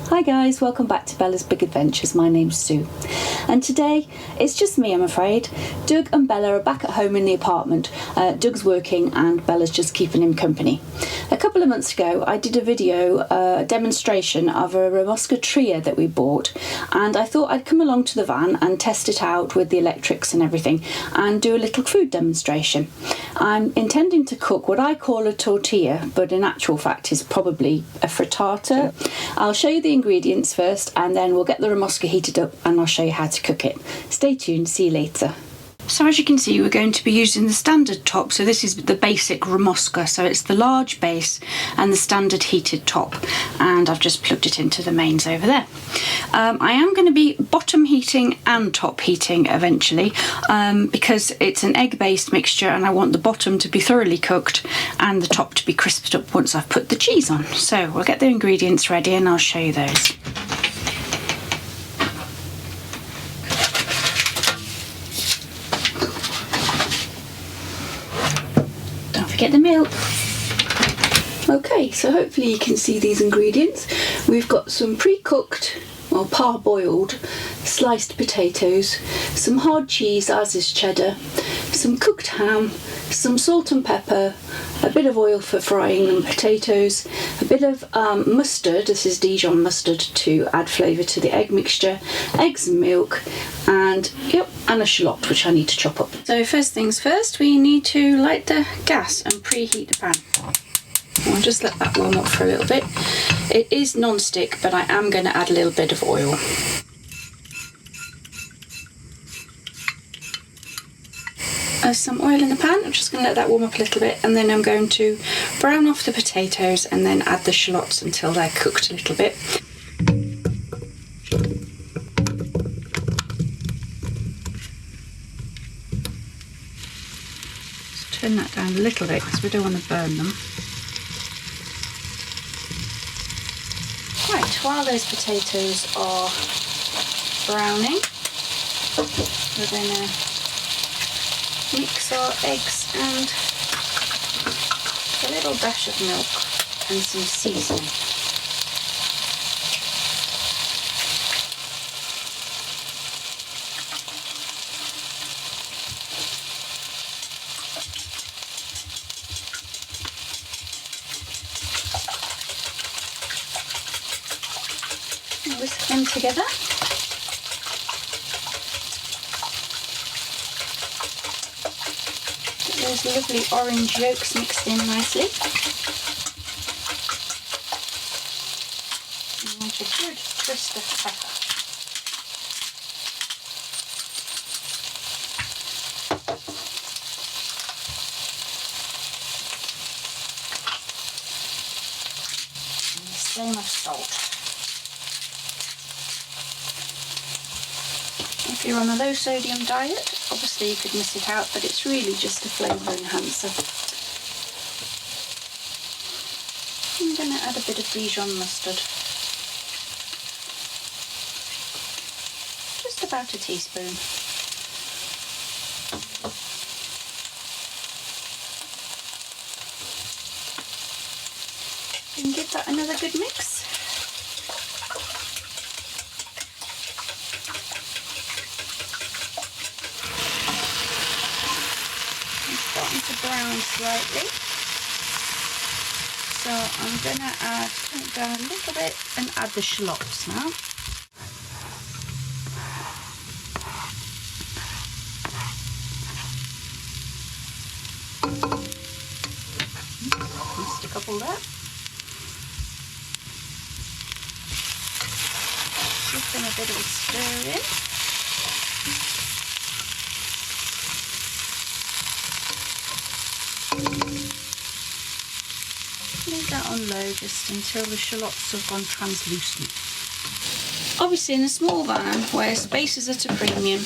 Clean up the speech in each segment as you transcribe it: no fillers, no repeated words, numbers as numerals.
Hi guys, welcome back to Bella's Big Adventures. My name's Sue, and today it's just me, I'm afraid. Doug and Bella are back at home in the apartment. Doug's working and Bella's just keeping him company. A couple of months ago I did a video demonstration of a Remoska Tria that we bought, and I thought I'd come along to the van and test it out with the electrics and everything and do a little food demonstration. I'm intending to cook what I call a tortilla, but in actual fact is probably a frittata. I'll show you the ingredients first and then we'll get the Remoska heated up and I'll show you how to cook it. Stay tuned, see you later. So as you can see, we're going to be using the standard top. So this is the basic Remoska, so it's the large base and the standard heated top, and I've just plugged it into the mains over there. I am going to be bottom heating and top heating eventually, because it's an egg based mixture and I want the bottom to be thoroughly cooked and the top to be crisped up once I've put the cheese on. So we'll get the ingredients ready and I'll show you those. Get the milk. Okay, so hopefully you can see these ingredients. We've got some pre-cooked, well, parboiled sliced potatoes, some hard cheese as is cheddar, some cooked ham, some salt and pepper, a bit of oil for frying the potatoes, a bit of mustard, this is Dijon mustard to add flavour to the egg mixture, eggs and milk, and a shallot which I need to chop up. So first things first, we need to light the gas and preheat the pan. I'll just let that warm up for a little bit. It is non-stick, but I am going to add a little bit of oil. Some oil in the pan. I'm just going to let that warm up a little bit, and then I'm going to brown off the potatoes and then add the shallots until they're cooked a little bit. Just turn that down a little bit because we don't want to burn them. Right, while those potatoes are browning, we're going to mix our eggs and a little dash of milk and some seasoning. And whisk them together. Those lovely orange yolks mixed in nicely. And want a good twist of pepper. And the same of salt. If you're on a low sodium diet, obviously you could miss it out, but it's really just a flavour enhancer. I'm going to add a bit of Dijon mustard. Just about a teaspoon. And give that another good mix. To brown slightly, so I'm going to turn it down a little bit and add the shallots now. Just a couple there. Give them a bit of a stir in. Leave that on low just until the shallots have gone translucent. Obviously in a small van where space is at a premium,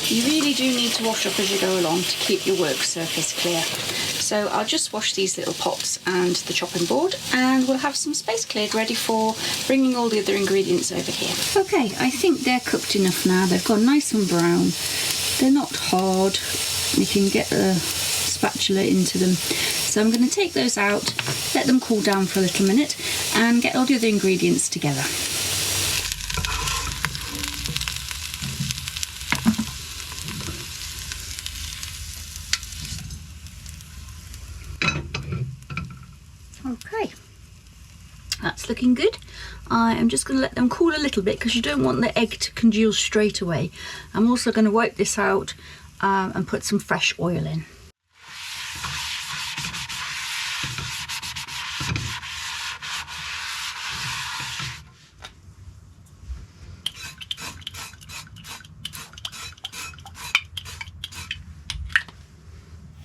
you really do need to wash up as you go along to keep your work surface clear. So I'll just wash these little pots and the chopping board and we'll have some space cleared ready for bringing all the other ingredients over here. Okay, I think they're cooked enough now. They've gone nice and brown. They're not hard. You can get a spatula into them. So I'm going to take those out, let them cool down for a little minute and get all the other ingredients together. that's looking good. I am just going to let them cool a little bit because you don't want the egg to congeal straight away. I'm also going to wipe this out and put some fresh oil in.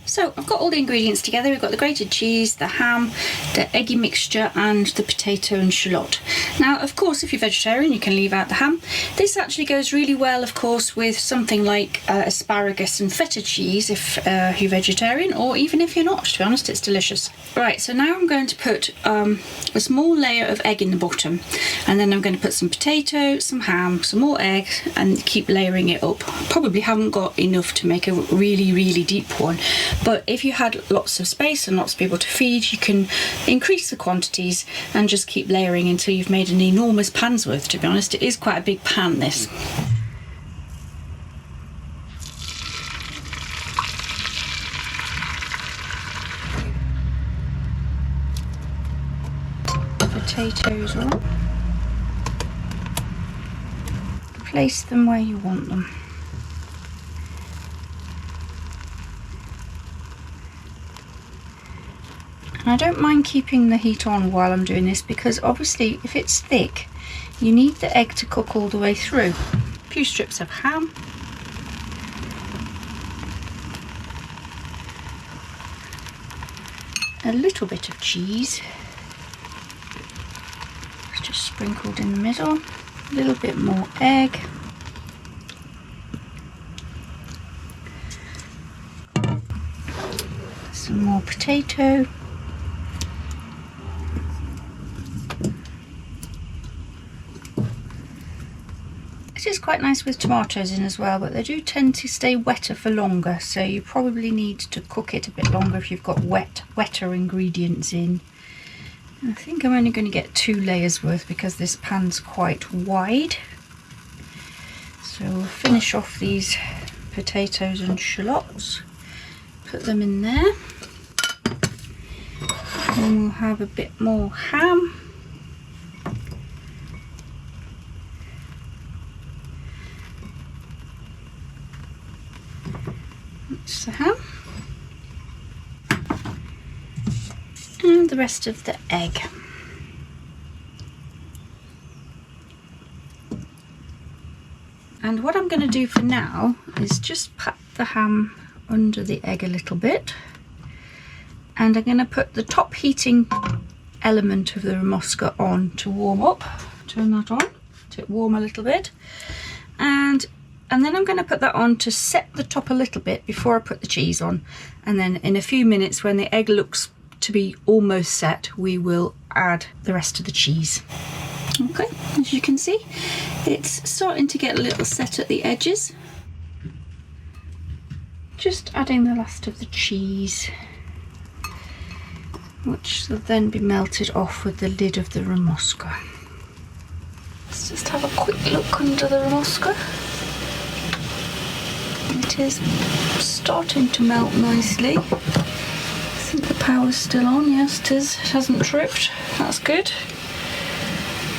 So I've got all the ingredients together. We've got the grated cheese, the ham, the eggy mixture and the potato and shallot. Now of course if you're vegetarian you can leave out the ham. This actually goes really well of course with something like asparagus and feta cheese if you're vegetarian, or even if you're not, to be honest it's delicious. Right, so now I'm going to put a small layer of egg in the bottom, and then I'm going to put some potato, some ham, some more egg, and keep layering it up. Probably haven't got enough to make a really deep one, but if you had lots of space and lots of people to feed, you can increase the quantities and just keep layering until you've made an enormous pan's worth. To be honest, it is quite a big pan, this. Potatoes on. Place them where you want them. And I don't mind keeping the heat on while I'm doing this, because obviously if it's thick you need the egg to cook all the way through. A few strips of ham. A little bit of cheese. It's just sprinkled in the middle. A little bit more egg. Some more potato. It is quite nice with tomatoes in as well, but they do tend to stay wetter for longer, so you probably need to cook it a bit longer if you've got wetter ingredients in. I think I'm only going to get 2 layers worth because this pan's quite wide. So we'll finish off these potatoes and shallots, put them in there, and we'll have a bit more ham. That's the ham. And the rest of the egg. And what I'm going to do for now is just pat the ham under the egg a little bit, and I'm going to put the top heating element of the Remoska on to warm up. Turn that on to warm a little bit, and then I'm going to put that on to set the top a little bit before I put the cheese on, and then in a few minutes when the egg looks to be almost set we will add the rest of the cheese. Okay, as you can see it's starting to get a little set at the edges. Just adding the last of the cheese, which will then be melted off with the lid of the Remoska. Let's just have a quick look under the Remoska. It is starting to melt nicely. I think the power's still on. Yes, it is. It hasn't tripped. That's good.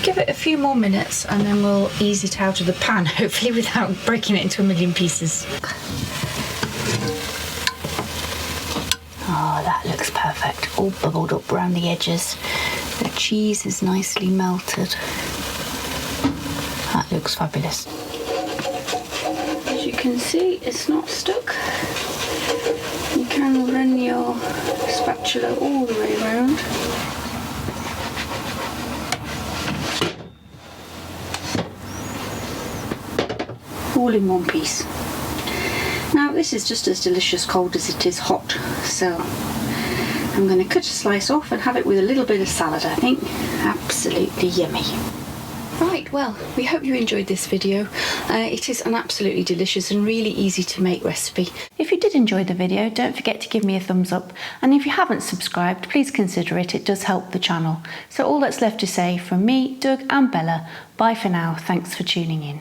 Give it a few more minutes and then we'll ease it out of the pan, hopefully without breaking it into a million pieces. Oh, that looks perfect. All bubbled up around the edges. The cheese is nicely melted. That looks fabulous. As you can see, it's not stuck. You can run your spatula all the way around. All in one piece. Now this is just as delicious cold as it is hot, so I'm going to cut a slice off and have it with a little bit of salad, I think. Absolutely yummy. Right, well, we hope you enjoyed this video. It is an absolutely delicious and really easy to make recipe. If you did enjoy the video, don't forget to give me a thumbs up, and if you haven't subscribed, please consider it. It does help the channel. So all that's left to say from me, Doug and Bella, bye for now. Thanks for tuning in.